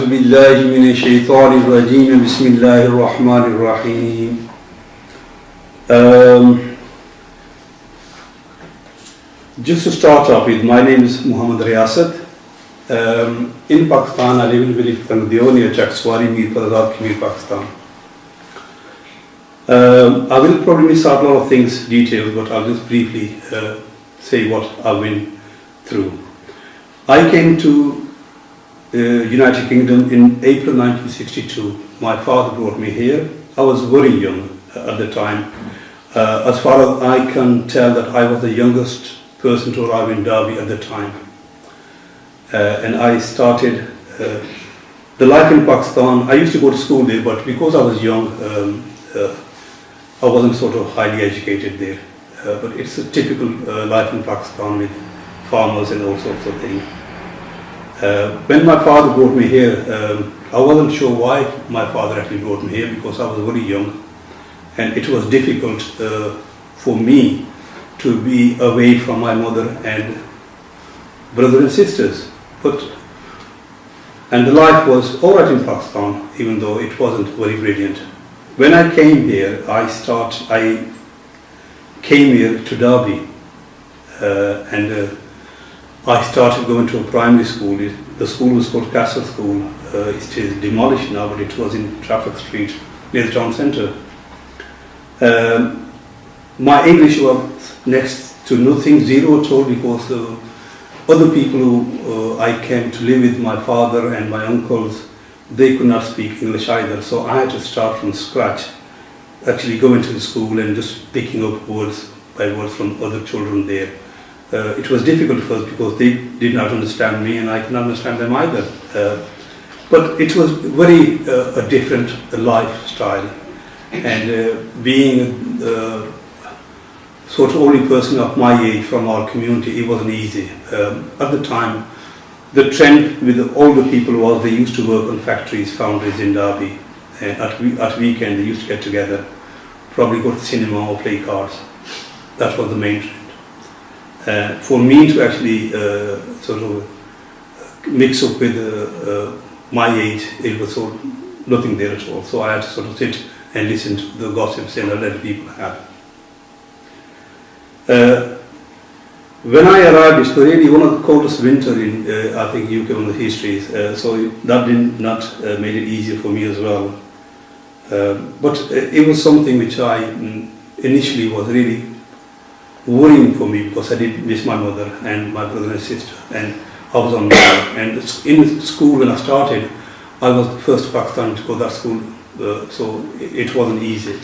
بالله من الشيطان الرجيم بسم الله الرحمن الرحيم. Just to start off with, my name is Mohammad Risalat. In Pakistan, I live in village Pangdioni, Chakswari, Mir Padazad, Kashmir, Pakistan. I will probably miss out a lot of things, details, but I'll just briefly say what I've been through. I came to United Kingdom in April 1962. My father brought me here. I was very young at the time. As far as I can tell, that I was the youngest person to arrive in Derby at the time. And I started the life in Pakistan. I used to go to school there, but because I was young, I wasn't sort of highly educated there. But it's a typical life in Pakistan with farmers and all sorts of things. When my father brought me here, I wasn't sure why my father actually brought me here, because I was very young and it was difficult for me to be away from my mother and brothers and sisters. And the life was alright in Pakistan, even though it wasn't very brilliant. When I came here, I came here to Derby and I started going to a primary school. The school was called Castle School. It is demolished now, but it was in Trafford Street near the town centre. My English was next to nothing, zero at all, because other people who I came to live with, my father and my uncles, they could not speak English either. So I had to start from scratch, actually going to the school and just picking up words by words from other children there. It was difficult first because they did not understand me and I could not understand them either. But it was very a different lifestyle, and being sort of only person of my age from our community, it wasn't easy. At the time, the trend with the older people was they used to work on factories, foundries in Derby, and at weekend they used to get together, probably go to the cinema or play cards. That was the main trend. For me to actually sort of mix up with my age, it was sort of nothing there at all. So I had to sort of sit and listen to the gossips and other people had. When I arrived, it was really one of the coldest winter in I think UK on the histories. So that did not made it easier for me as well. But it was something which I initially was really worrying for me, because I did miss my mother and my brother and sister, and I was on my own. And in school when I started, I was the first Pakistani to go to that school, so it wasn't easy.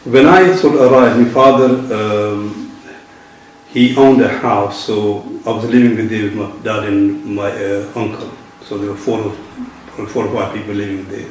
When I sort of arrived, my father, he owned a house, so I was living with my dad and my uncle. So there were four or five people living there.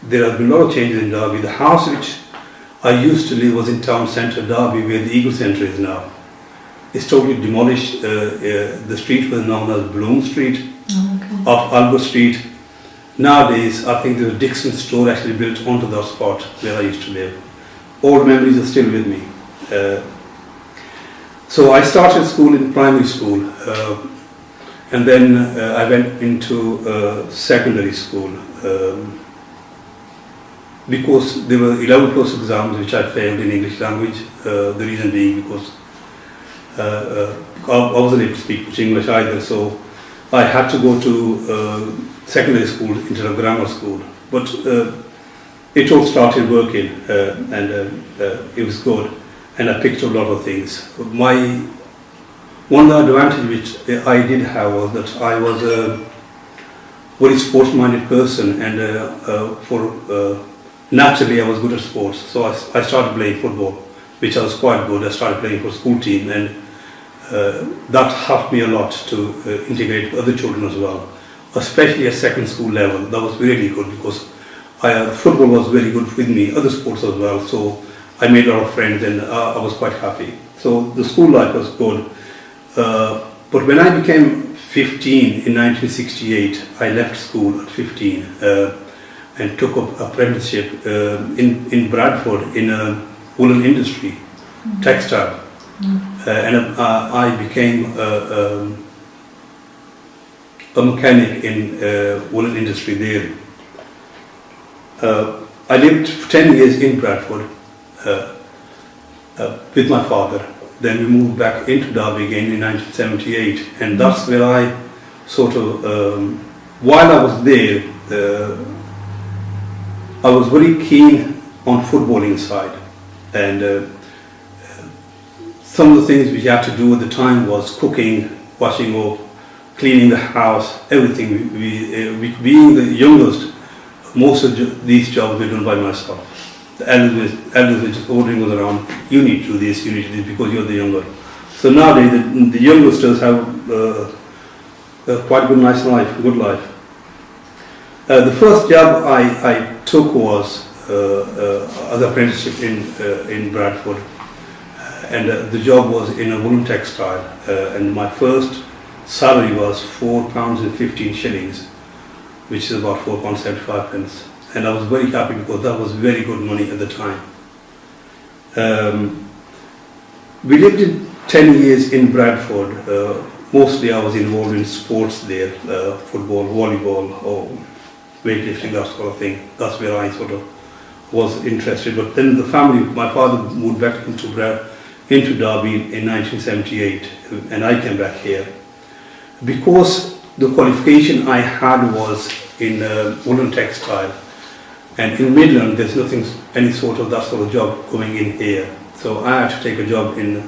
There have been a lot of changes in Derby. The house which I used to live was in town centre Derby, where the Eagle Centre is now. It's totally demolished. The street was known as Bloom Street, off Albert Street. Nowadays, I think there's a Dixon store actually built onto that spot where I used to live. Old memories are still with me. So I started school in primary school. And then I went into secondary school because there were 11 plus exams which I failed in English language. The reason being because I wasn't able to speak much English either, so I had to go to secondary school instead of grammar school. But it all started working and it was good, and I picked up a lot of things. One advantage which I did have was that I was a very sports-minded person, and naturally I was good at sports. So I started playing football, which I was quite good. I started playing for school team, and that helped me a lot to integrate with other children as well, especially at second school level. That was really good because football was very good with me, other sports as well. So I made a lot of friends and I was quite happy. So the school life was good. But when I became 15 in 1968, I left school at 15 and took up apprenticeship in Bradford in a woolen industry, textile, and I became a mechanic in woolen industry there. I lived for 10 years in Bradford with my father. Then we moved back into Derby again in 1978, and that's where I sort of, while I was there, I was very keen on footballing side, and some of the things we had to do at the time was cooking, washing up, cleaning the house, everything. We being the youngest, most of these jobs were done by myself. The elders were just ordering us around, you need to do this, you need to do this, because you're the younger. So nowadays the youngsters have quite a good, nice life, good life. The first job I took was as apprenticeship in Bradford, and the job was in a woolen textile, and my first salary was £4.15, which is about £4.75, and I was very happy because that was very good money at the time. We lived in 10 years in Bradford. Mostly I was involved in sports there, football, volleyball, or weightlifting, that sort of thing. That's where I sort of was interested. But then the family, my father moved back into Derby in 1978, and I came back here. Because the qualification I had was in woolen textile, and in Midland there's nothing, any sort of that sort of job going in here. So I had to take a job in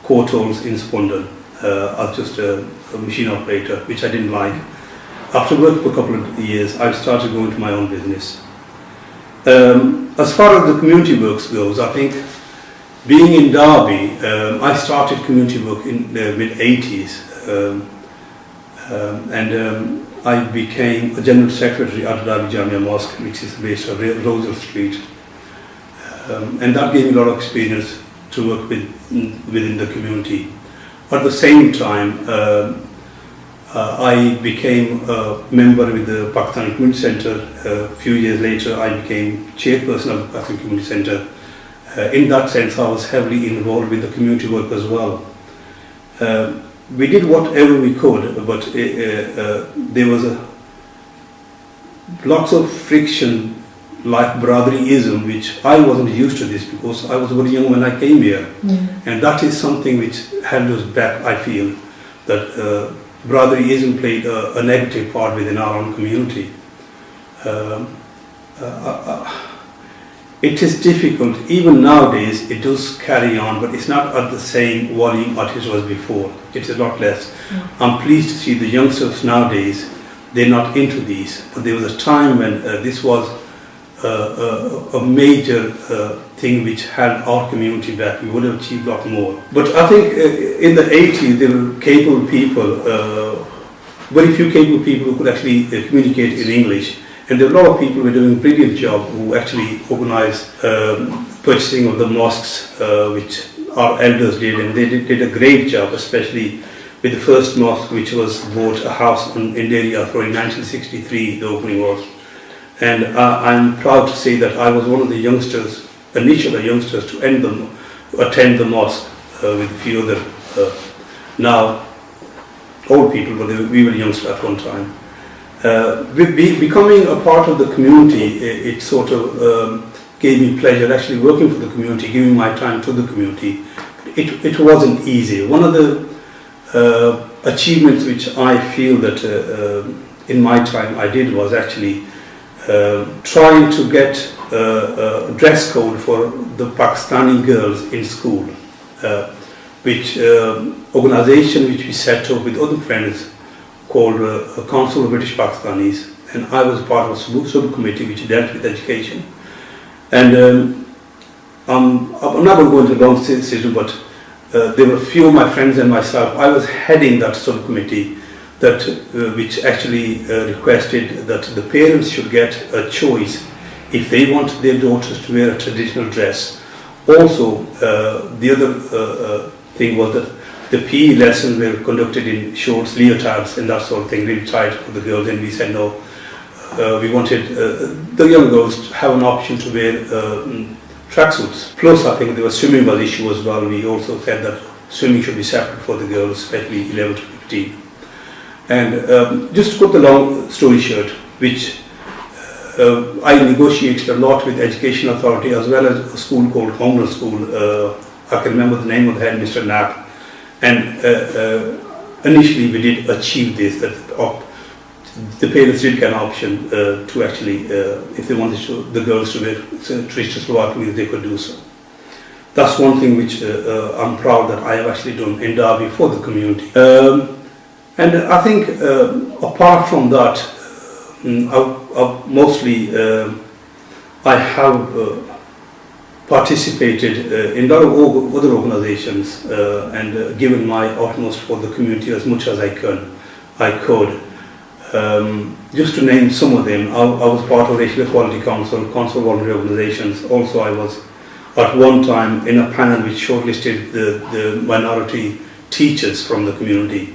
Courtholes in Spondon as just a machine operator, which I didn't like. After working for a couple of years, I started going to my own business. As far as the community works goes, I think being in Derby, I started community work in the mid-80s, and I became a general secretary at Derby Jamia Mosque, which is based on Rosal Street, and that gave me a lot of experience to work within the community. At the same time, I became a member with the Pakistani Community Centre. A few years later, I became chairperson of the Pakistani Community Centre. In that sense, I was heavily involved with the community work as well. We did whatever we could, but there was lots of friction, like brotherlyism, which I wasn't used to this because I was very young when I came here. And that is something which held us back, I feel, that brotherlyism played a negative part within our own community. It is difficult, even nowadays it does carry on, but it's not at the same volume as it was before. It's a lot less. I'm pleased to see the youngsters nowadays, they're not into these, but there was a time when this was a major thing which held our community back. We would have achieved a lot more. But I think in the 80s there were capable people, very few capable people who could actually communicate in English. And there were a lot of people who were doing a brilliant job who actually organised purchasing of the mosques, which our elders did, and they did a great job, especially with the first mosque which was bought, a house in Dairy Afro in 1963, the opening was. And I'm proud to say that I was one of the youngsters, initial youngsters, to attend the mosque with a few other now old people, but we were youngsters at one time. Becoming a part of the community, it sort of gave me pleasure actually working for the community, giving my time to the community. It wasn't easy. One of the achievements which I feel that in my time I did was actually trying to get a dress code for the Pakistani girls in school, which organization which we set up with other friends called Council of British Pakistanis, and I was part of a subcommittee which dealt with education. And I'm not going to go into a long decision, but there were a few of my friends and myself. I was heading that subcommittee that which actually requested that the parents should get a choice if they want their daughters to wear a traditional dress. Also, the other thing was that the PE lessons were conducted in shorts, leotards and that sort of thing, really tight for the girls, and we said no. We wanted the young girls to have an option to wear tracksuits. Plus, I think there was swimming was issue as well. We also said that swimming should be separate for the girls, especially 11 to 15. And just to cut the long story short, which I negotiated a lot with the Education Authority as well as a school called Homeless School. I can remember the name of the head, Mr. Knapp. And initially we did achieve this, that the parents did get an option to actually, if they wanted the girls to wear traditional salwar kameez, they could do so. That's one thing which I'm proud that I have actually done in Derby for the community. And I think apart from that, I have participated in a lot of other organizations and given my utmost for the community as much as I could. Just to name some of them, I was part of Racial Equality Council voluntary organizations. Also, I was at one time in a panel which shortlisted the minority teachers from the community.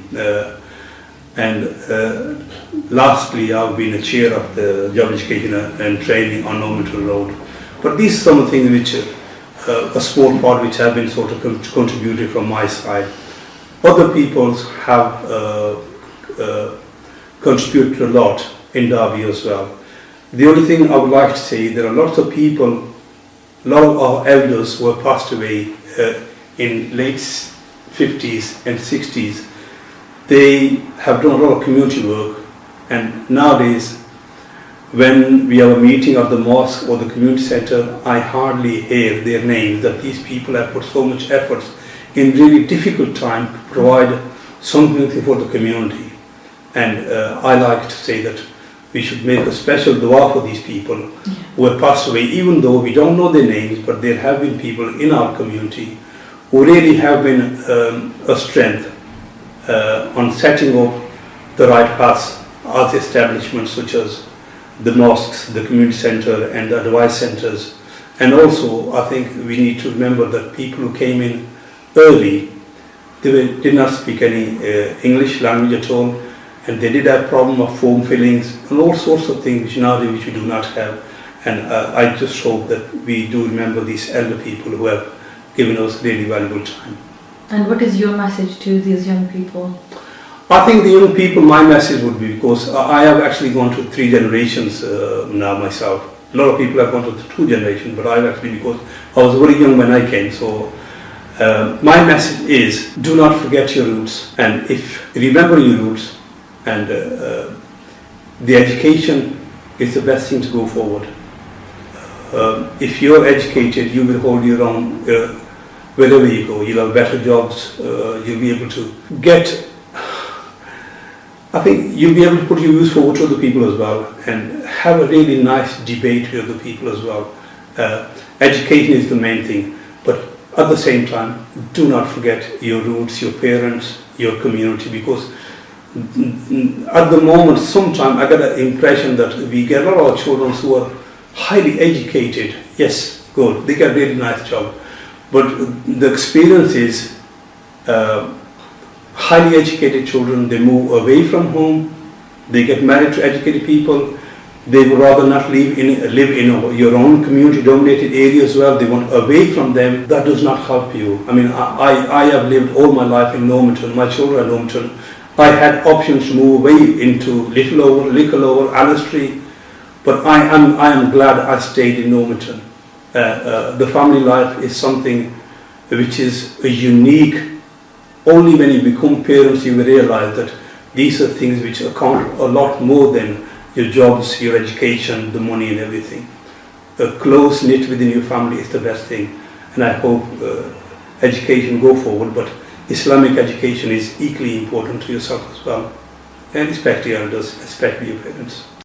Lastly, I've been a chair of the Job Education and Training on Normanton Road. But these are some of the things which a small part which have been sort of contributed from my side. Other people have contributed a lot in Derby as well. The only thing I would like to say, there are lots of people, a lot of our elders who have passed away in late 50s and 60s. They have done a lot of community work, and nowadays when we have a meeting at the mosque or the community centre, I hardly hear their names, that these people have put so much effort in really difficult time to provide something for the community. And I like to say that we should make a special dua for these people who have passed away, even though we don't know their names, but there have been people in our community who really have been a strength on setting up the right path as establishments such as the mosques, the community centre and the advice centres. And also I think we need to remember that people who came in early, did not speak any English language at all, and they did have problem of form fillings and all sorts of things which nowadays which we do not have. And I just hope that we do remember these elder people who have given us really valuable time. And what is your message to these young people? I think the young people, my message would be, because I have actually gone to 3 generations now myself. A lot of people have gone to 2 generations, but I've actually, because I was very young when I came. So my message is, do not forget your roots, and if remember your roots, and the education is the best thing to go forward. If you're educated, you will hold your own wherever you go. You'll have better jobs, you'll be able to get, I think you'll be able to put your views forward to other people as well, and have a really nice debate with other people as well. Education is the main thing, but at the same time, do not forget your roots, your parents, your community, because at the moment, sometimes I get an impression that we get a lot of children who are highly educated. Yes, good, they get a really nice job, but the experience is highly educated children, they move away from home, they get married to educated people, they would rather not live in your own community dominated area as well, they want away from them. That does not help you. I mean, I have lived all my life in Normanton, my children are in Normanton. I had options to move away into Littleover, Allenstreet, but I am glad I stayed in Normanton. The family life is something which is a unique. Only when you become parents you will realize that these are things which account a lot more than your jobs, your education, the money and everything. A close knit within your family is the best thing, and I hope education go forward, but Islamic education is equally important to yourself as well. And respect your elders, respect your parents.